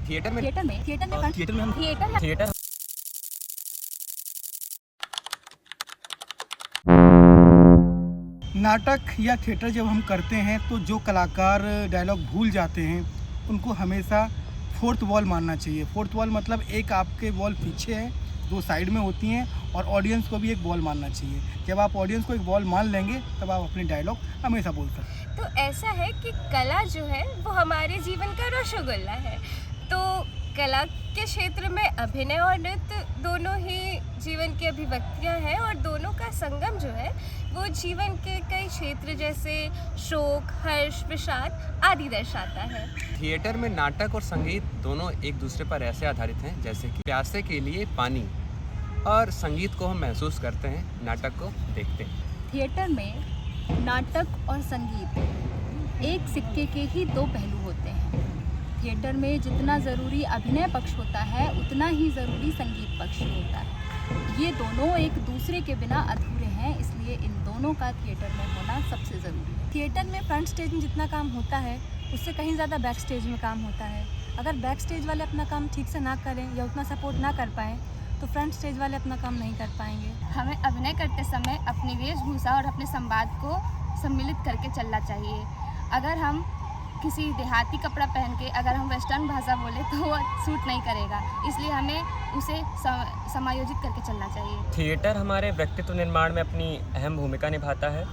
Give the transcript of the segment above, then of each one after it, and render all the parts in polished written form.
Theatre में theatre में theatre में हम थिएटर नाटक या थिएटर जब हम करते हैं तो जो कलाकार डायलॉग भूल जाते हैं उनको हमेशा फोर्थ वॉल मानना चाहिए। फोर्थ वॉल मतलब एक आपके वॉल पीछे है, दो साइड में होती हैं, और ऑडियंस को भी एक वॉल मानना चाहिए। जब आप ऑडियंस को एक वॉल मान लेंगे तब आप अपने डायलॉग हमेशा बोल सकते हैं। तो ऐसा है कि कला जो है वो हमारे जीवन का रसगुल्ला है। तो कला के क्षेत्र में अभिनय और नृत्य दोनों ही जीवन की अभिव्यक्तियां हैं, और दोनों का संगम जो है वो जीवन के कई क्षेत्र जैसे शोक, हर्ष, विषाद आदि दर्शाता है। थिएटर में नाटक और संगीत दोनों एक दूसरे पर ऐसे आधारित हैं जैसे कि प्यासे के लिए पानी, और संगीत को हम महसूस करते हैं, नाटक को देखते हैं। थिएटर में नाटक और संगीत एक सिक्के के ही दो पहलू होते हैं। थिएटर में जितना ज़रूरी अभिनय पक्ष होता है उतना ही ज़रूरी संगीत पक्ष होता है। ये दोनों एक दूसरे के बिना अधूरे हैं, इसलिए इन दोनों का थिएटर में होना सबसे ज़रूरी है। थिएटर में फ्रंट स्टेज में जितना काम होता है उससे कहीं ज़्यादा बैक स्टेज में काम होता है। अगर बैक स्टेज वाले अपना काम ठीक से ना करें या उतना सपोर्ट ना कर पाएँ तो फ्रंट स्टेज वाले अपना काम नहीं कर पाएंगे। हमें अभिनय करते समय अपनी वेशभूषा और अपने संवाद को सम्मिलित करके चलना चाहिए। अगर हम किसी देहाती कपड़ा पहन के अगर हम वेस्टर्न भाषा बोले तो वो सूट नहीं करेगा, इसलिए हमें उसे समायोजित करके चलना चाहिए। थिएटर हमारे व्यक्तित्व निर्माण में अपनी अहम भूमिका निभाता है।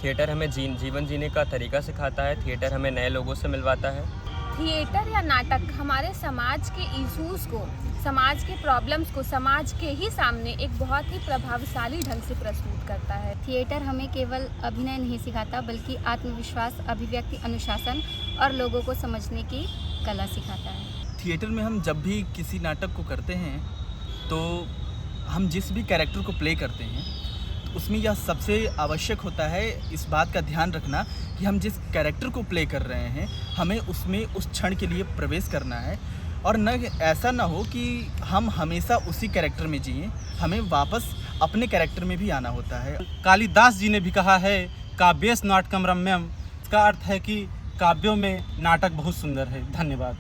थिएटर हमें जीवन जीने का तरीका सिखाता है। थिएटर हमें नए लोगों से मिलवाता है। थिएटर या नाटक हमारे समाज के इश्यूज़ को, समाज के प्रॉब्लम्स को समाज के ही सामने एक बहुत ही प्रभावशाली ढंग से प्रस्तुत करता है। थिएटर हमें केवल अभिनय नहीं सिखाता बल्कि आत्मविश्वास, अभिव्यक्ति, अनुशासन और लोगों को समझने की कला सिखाता है। थिएटर में हम जब भी किसी नाटक को करते हैं तो हम जिस भी कैरेक्टर को प्ले करते हैं तो उसमें यह सबसे आवश्यक होता है इस बात का ध्यान रखना कि हम जिस कैरेक्टर को प्ले कर रहे हैं हमें उसमें उस क्षण के लिए प्रवेश करना है, और न ऐसा ना हो कि हम हमेशा उसी कैरेक्टर में जिएं, हमें वापस अपने कैरेक्टर में भी आना होता है। कालिदास जी ने भी कहा है काव्येश नाटकम रम्यम। इसका अर्थ है कि काव्यों में नाटक बहुत सुंदर है। धन्यवाद।